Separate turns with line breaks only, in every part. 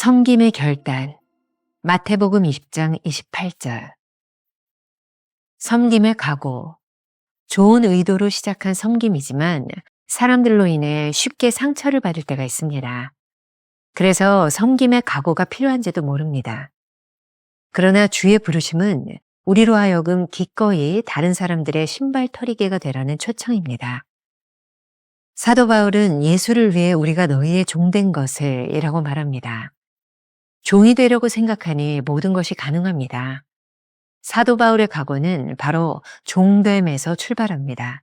섬김의 결단. 마태복음 20장 28절. 섬김의 각오. 좋은 의도로 시작한 섬김이지만 사람들로 인해 쉽게 상처를 받을 때가 있습니다. 그래서 섬김의 각오가 필요한지도 모릅니다. 그러나 주의 부르심은 우리로 하여금 기꺼이 다른 사람들의 신발 털이개가 되라는 초청입니다. 사도 바울은 예수를 위해 우리가 너희의 종된 것을 이라고 말합니다. 종이 되려고 생각하니 모든 것이 가능합니다. 사도 바울의 각오는 바로 종됨에서 출발합니다.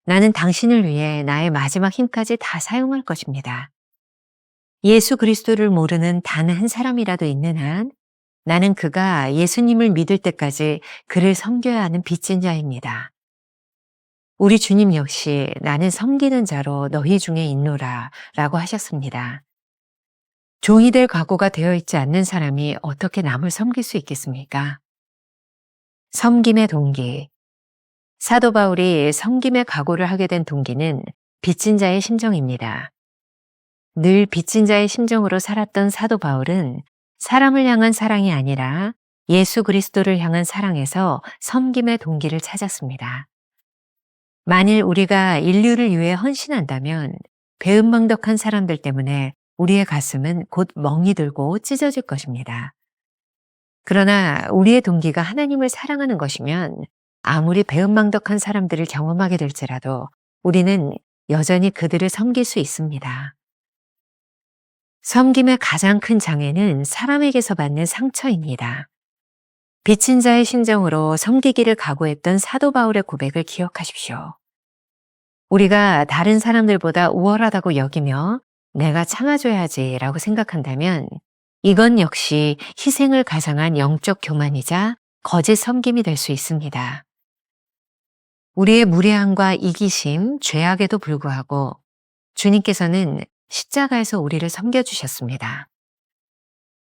나는 당신을 위해 나의 마지막 힘까지 다 사용할 것입니다. 예수 그리스도를 모르는 단 한 사람이라도 있는 한 나는 그가 예수님을 믿을 때까지 그를 섬겨야 하는 빚진 자입니다. 우리 주님 역시 나는 섬기는 자로 너희 중에 있노라 라고 하셨습니다. 종이 될 각오가 되어 있지 않는 사람이 어떻게 남을 섬길 수 있겠습니까? 섬김의 동기. 사도 바울이 섬김의 각오를 하게 된 동기는 빚진 자의 심정입니다. 늘 빚진 자의 심정으로 살았던 사도 바울은 사람을 향한 사랑이 아니라 예수 그리스도를 향한 사랑에서 섬김의 동기를 찾았습니다. 만일 우리가 인류를 위해 헌신한다면 배은망덕한 사람들 때문에 우리의 가슴은 곧 멍이 들고 찢어질 것입니다. 그러나 우리의 동기가 하나님을 사랑하는 것이면 아무리 배은망덕한 사람들을 경험하게 될지라도 우리는 여전히 그들을 섬길 수 있습니다. 섬김의 가장 큰 장애는 사람에게서 받는 상처입니다. 빚진 자의 심정으로 섬기기를 각오했던 사도 바울의 고백을 기억하십시오. 우리가 다른 사람들보다 우월하다고 여기며 내가 참아줘야지 라고 생각한다면 이건 역시 희생을 가상한 영적 교만이자 거짓 섬김이 될 수 있습니다. 우리의 무례함과 이기심, 죄악에도 불구하고 주님께서는 십자가에서 우리를 섬겨주셨습니다.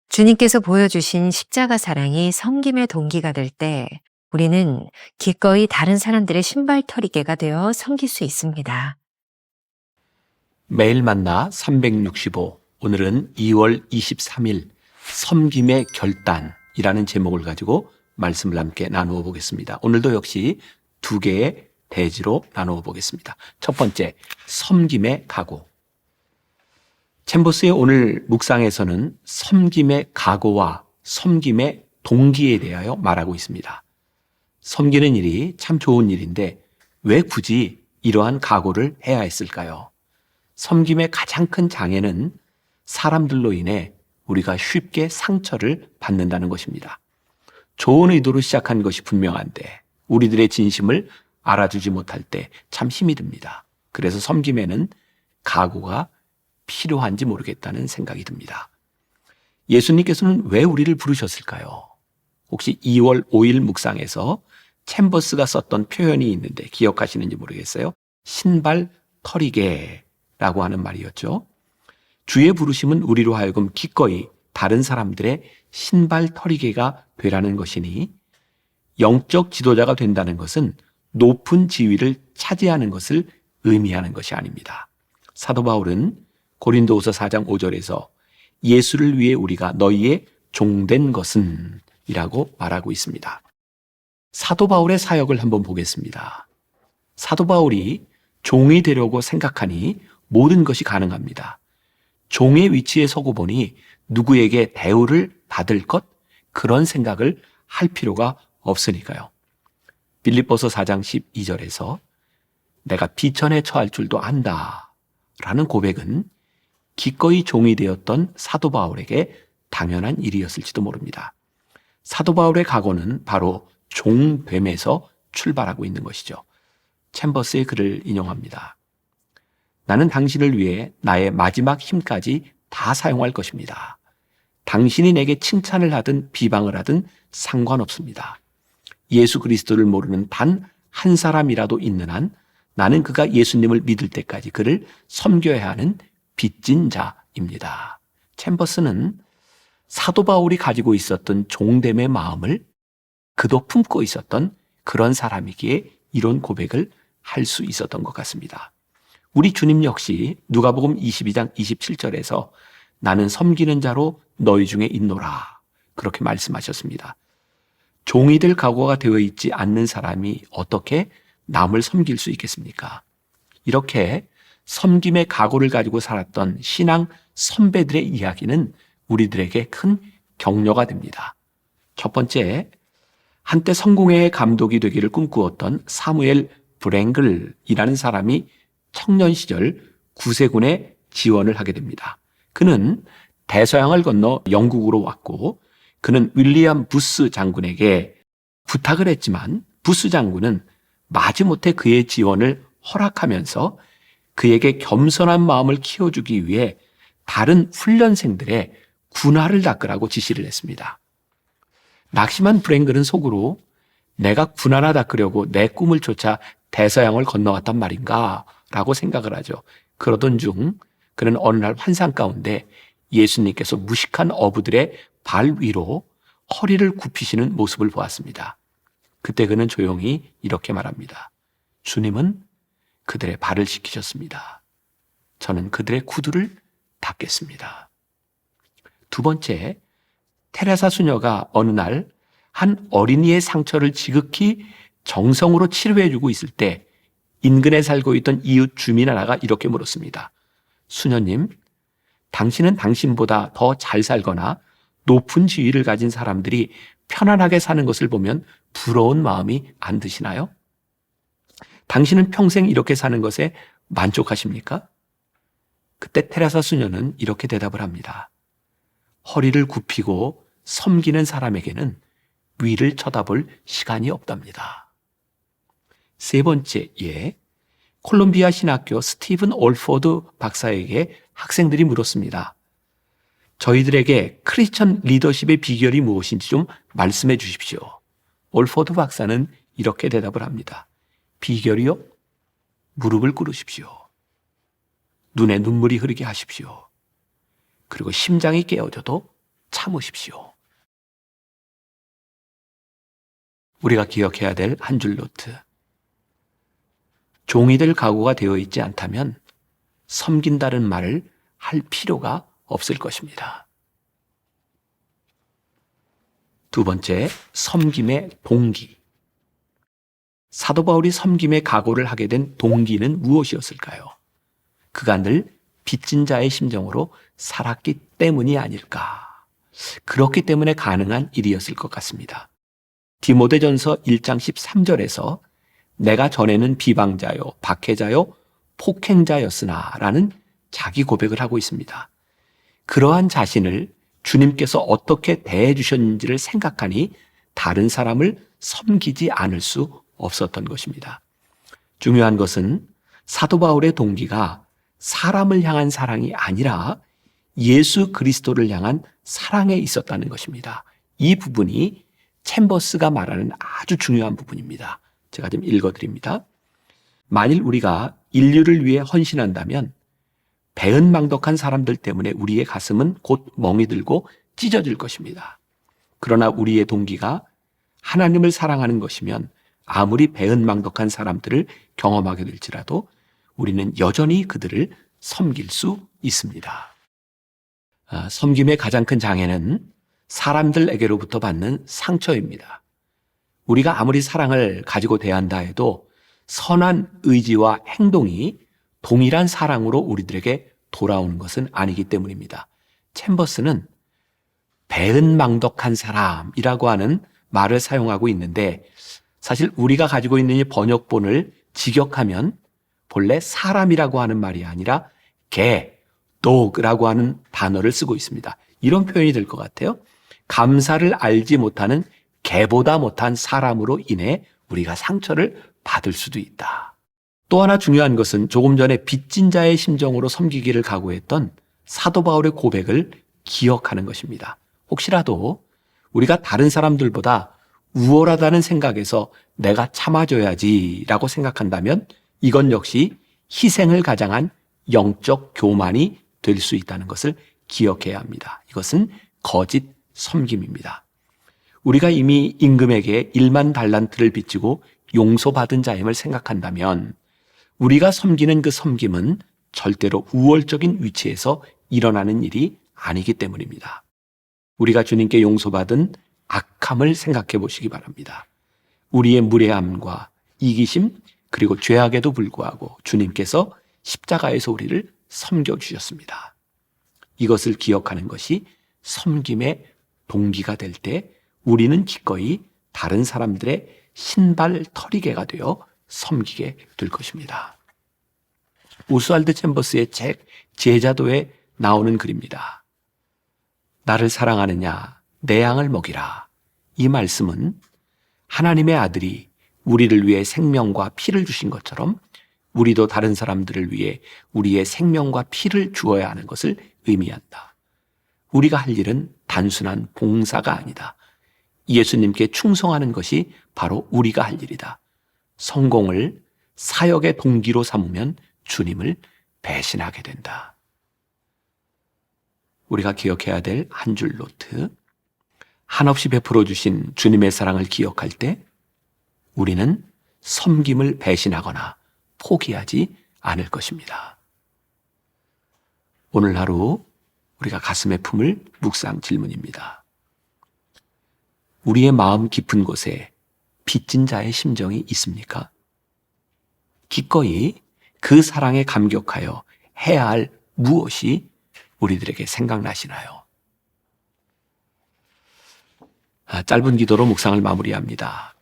주님께서 보여주신 십자가 사랑이 섬김의 동기가 될 때 우리는 기꺼이 다른 사람들의 신발 털이개가 되어 섬길 수 있습니다.
매일 만나 365. 오늘은 2월 23일 섬김의 결단이라는 제목을 가지고 말씀을 함께 나누어 보겠습니다. 오늘도 역시 두 개의 대지로 나누어 보겠습니다. 첫 번째, 섬김의 각오. 챔버스의 오늘 묵상에서는 섬김의 각오와 섬김의 동기에 대하여 말하고 있습니다. 섬기는 일이 참 좋은 일인데 왜 굳이 이러한 각오를 해야 했을까요? 섬김의 가장 큰 장애는 사람들로 인해 우리가 쉽게 상처를 받는다는 것입니다. 좋은 의도로 시작한 것이 분명한데 우리들의 진심을 알아주지 못할 때 참 힘이 듭니다. 그래서 섬김에는 각오가 필요한지 모르겠다는 생각이 듭니다. 예수님께서는 왜 우리를 부르셨을까요? 혹시 2월 5일 묵상에서 챔버스가 썼던 표현이 있는데 기억하시는지 모르겠어요. 신발 털이개라고 하는 말이었죠. 주의 부르심은 우리로 하여금 기꺼이 다른 사람들의 신발 털이개가 되라는 것이니 영적 지도자가 된다는 것은 높은 지위를 차지하는 것을 의미하는 것이 아닙니다. 사도 바울은 고린도후서 4장 5절에서 예수를 위해 우리가 너희의 종된 것은 이라고 말하고 있습니다. 사도 바울의 사역을 한번 보겠습니다. 사도 바울이 종이 되려고 생각하니 모든 것이 가능합니다. 종의 위치에 서고 보니 누구에게 대우를 받을 것 그런 생각을 할 필요가 없으니까요. 빌립보서 4장 12절에서 내가 비천에 처할 줄도 안다 라는 고백은 기꺼이 종이 되었던 사도 바울에게 당연한 일이었을지도 모릅니다. 사도 바울의 각오는 바로 종됨에서 출발하고 있는 것이죠. 챔버스의 글을 인용합니다. 나는 당신을 위해 나의 마지막 힘까지 다 사용할 것입니다. 당신이 내게 칭찬을 하든 비방을 하든 상관없습니다. 예수 그리스도를 모르는 단 한 사람이라도 있는 한 나는 그가 예수님을 믿을 때까지 그를 섬겨야 하는 빚진 자입니다. 챔버스는 사도 바울이 가지고 있었던 종됨의 마음을 그도 품고 있었던 그런 사람이기에 이런 고백을 할 수 있었던 것 같습니다. 우리 주님 역시 누가복음 22장 27절에서 나는 섬기는 자로 너희 중에 있노라. 그렇게 말씀하셨습니다. 종이 될 각오가 되어 있지 않는 사람이 어떻게 남을 섬길 수 있겠습니까? 이렇게 섬김의 각오를 가지고 살았던 신앙 선배들의 이야기는 우리들에게 큰 격려가 됩니다. 첫 번째, 한때 성공회의 감독이 되기를 꿈꾸었던 사무엘 브랭글이라는 사람이 청년 시절 구세군에 지원을 하게 됩니다. 그는 대서양을 건너 영국으로 왔고 그는 윌리엄 부스 장군에게 부탁을 했지만 부스 장군은 마지못해 그의 지원을 허락하면서 그에게 겸손한 마음을 키워주기 위해 다른 훈련생들의 군화를 닦으라고 지시를 했습니다. 낙심한 브랭글은 속으로 내가 군화나 닦으려고 내 꿈을 쫓아 대서양을 건너왔단 말인가 라고 생각을 하죠. 그러던 중 그는 어느 날 환상 가운데 예수님께서 무식한 어부들의 발 위로 허리를 굽히시는 모습을 보았습니다. 그때 그는 조용히 이렇게 말합니다. 주님은 그들의 발을 씻기셨습니다. 저는 그들의 구두를 닦겠습니다. 두 번째, 테레사 수녀가 어느 날 한 어린이의 상처를 지극히 정성으로 치료해주고 있을 때 인근에 살고 있던 이웃 주민 하나가 이렇게 물었습니다. 수녀님, 당신은 당신보다 더 잘 살거나 높은 지위를 가진 사람들이 편안하게 사는 것을 보면 부러운 마음이 안 드시나요? 당신은 평생 이렇게 사는 것에 만족하십니까? 그때 테레사 수녀는 이렇게 대답을 합니다. 허리를 굽히고 섬기는 사람에게는 위를 쳐다볼 시간이 없답니다. 세 번째, 콜롬비아 신학교 스티븐 올포드 박사에게 학생들이 물었습니다. 저희들에게 크리스천 리더십의 비결이 무엇인지 좀 말씀해 주십시오. 올포드 박사는 이렇게 대답을 합니다. 비결이요? 무릎을 꿇으십시오. 눈에 눈물이 흐르게 하십시오. 그리고 심장이 깨어져도 참으십시오. 우리가 기억해야 될 한 줄 노트. 종이 될 각오가 되어 있지 않다면 섬긴다는 말을 할 필요가 없을 것입니다. 두 번째, 섬김의 동기. 사도 바울이 섬김의 각오를 하게 된 동기는 무엇이었을까요? 그가 늘 빚진 자의 심정으로 살았기 때문이 아닐까. 그렇기 때문에 가능한 일이었을 것 같습니다. 디모데전서 1장 13절에서 내가 전에는 비방자요, 박해자요, 폭행자였으나 라는 자기 고백을 하고 있습니다. 그러한 자신을 주님께서 어떻게 대해 주셨는지를 생각하니 다른 사람을 섬기지 않을 수 없었던 것입니다. 중요한 것은 사도 바울의 동기가 사람을 향한 사랑이 아니라 예수 그리스도를 향한 사랑에 있었다는 것입니다. 이 부분이 챔버스가 말하는 아주 중요한 부분입니다. 제가 좀 읽어드립니다. 만일 우리가 인류를 위해 헌신한다면 배은망덕한 사람들 때문에 우리의 가슴은 곧 멍이 들고 찢어질 것입니다. 그러나 우리의 동기가 하나님을 사랑하는 것이면 아무리 배은망덕한 사람들을 경험하게 될지라도 우리는 여전히 그들을 섬길 수 있습니다. 섬김의 가장 큰 장애는 사람들에게로부터 받는 상처입니다. 우리가 아무리 사랑을 가지고 대한다 해도 선한 의지와 행동이 동일한 사랑으로 우리들에게 돌아오는 것은 아니기 때문입니다. 챔버스는 배은망덕한 사람이라고 하는 말을 사용하고 있는데 사실 우리가 가지고 있는 이 번역본을 직역하면 본래 사람이라고 하는 말이 아니라 개, dog라고 하는 단어를 쓰고 있습니다. 이런 표현이 될 것 같아요. 감사를 알지 못하는 개보다 못한 사람으로 인해 우리가 상처를 받을 수도 있다. 또 하나 중요한 것은 조금 전에 빚진 자의 심정으로 섬기기를 각오했던 사도 바울의 고백을 기억하는 것입니다. 혹시라도 우리가 다른 사람들보다 우월하다는 생각에서 내가 참아줘야지라고 생각한다면 이건 역시 희생을 가장한 영적 교만이 될 수 있다는 것을 기억해야 합니다. 이것은 거짓 섬김입니다. 우리가 이미 임금에게 1만 달란트를 빚지고 용서받은 자임을 생각한다면 우리가 섬기는 그 섬김은 절대로 우월적인 위치에서 일어나는 일이 아니기 때문입니다. 우리가 주님께 용서받은 악함을 생각해 보시기 바랍니다. 우리의 무례함과 이기심 그리고 죄악에도 불구하고 주님께서 십자가에서 우리를 섬겨주셨습니다. 이것을 기억하는 것이 섬김의 동기가 될 때 우리는 기꺼이 다른 사람들의 신발털이개가 되어 섬기게 될 것입니다. 오스왈드 챔버스의 책 제자도에 나오는 글입니다. 나를 사랑하느냐 내 양을 먹이라. 이 말씀은 하나님의 아들이 우리를 위해 생명과 피를 주신 것처럼 우리도 다른 사람들을 위해 우리의 생명과 피를 주어야 하는 것을 의미한다. 우리가 할 일은 단순한 봉사가 아니다. 예수님께 충성하는 것이 바로 우리가 할 일이다. 성공을 사역의 동기로 삼으면 주님을 배신하게 된다. 우리가 기억해야 될 한 줄 노트. 한없이 베풀어 주신 주님의 사랑을 기억할 때 우리는 섬김을 배신하거나 포기하지 않을 것입니다. 오늘 하루 우리가 가슴에 품을 묵상 질문입니다. 우리의 마음 깊은 곳에 빚진 자의 심정이 있습니까? 기꺼이 그 사랑에 감격하여 해야 할 무엇이 우리들에게 생각나시나요? 짧은 기도로 묵상을 마무리합니다.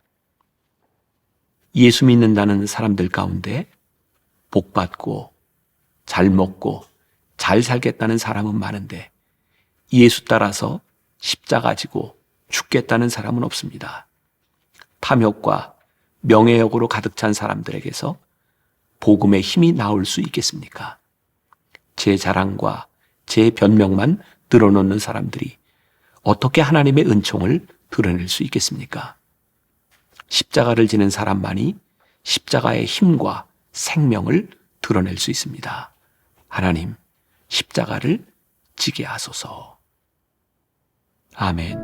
예수 믿는다는 사람들 가운데 복받고 잘 먹고 잘 살겠다는 사람은 많은데 예수 따라서 십자가 지고 죽겠다는 사람은 없습니다. 탐욕과 명예욕으로 가득 찬 사람들에게서 복음의 힘이 나올 수 있겠습니까? 제 자랑과 제 변명만 드러놓는 사람들이 어떻게 하나님의 은총을 드러낼 수 있겠습니까? 십자가를 지는 사람만이 십자가의 힘과 생명을 드러낼 수 있습니다. 하나님, 십자가를 지게 하소서. 아멘.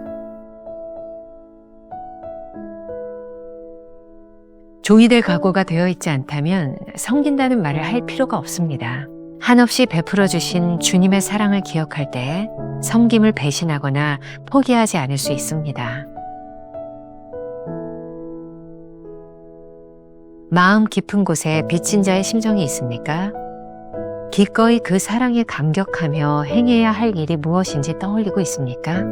종이 될 각오가 되어 있지 않다면 섬긴다는 말을 할 필요가 없습니다. 한없이 베풀어 주신 주님의 사랑을 기억할 때 섬김을 배신하거나 포기하지 않을 수 있습니다. 마음 깊은 곳에 빚진 자의 심정이 있습니까? 기꺼이 그 사랑에 감격하며 행해야 할 일이 무엇인지 떠올리고 있습니까?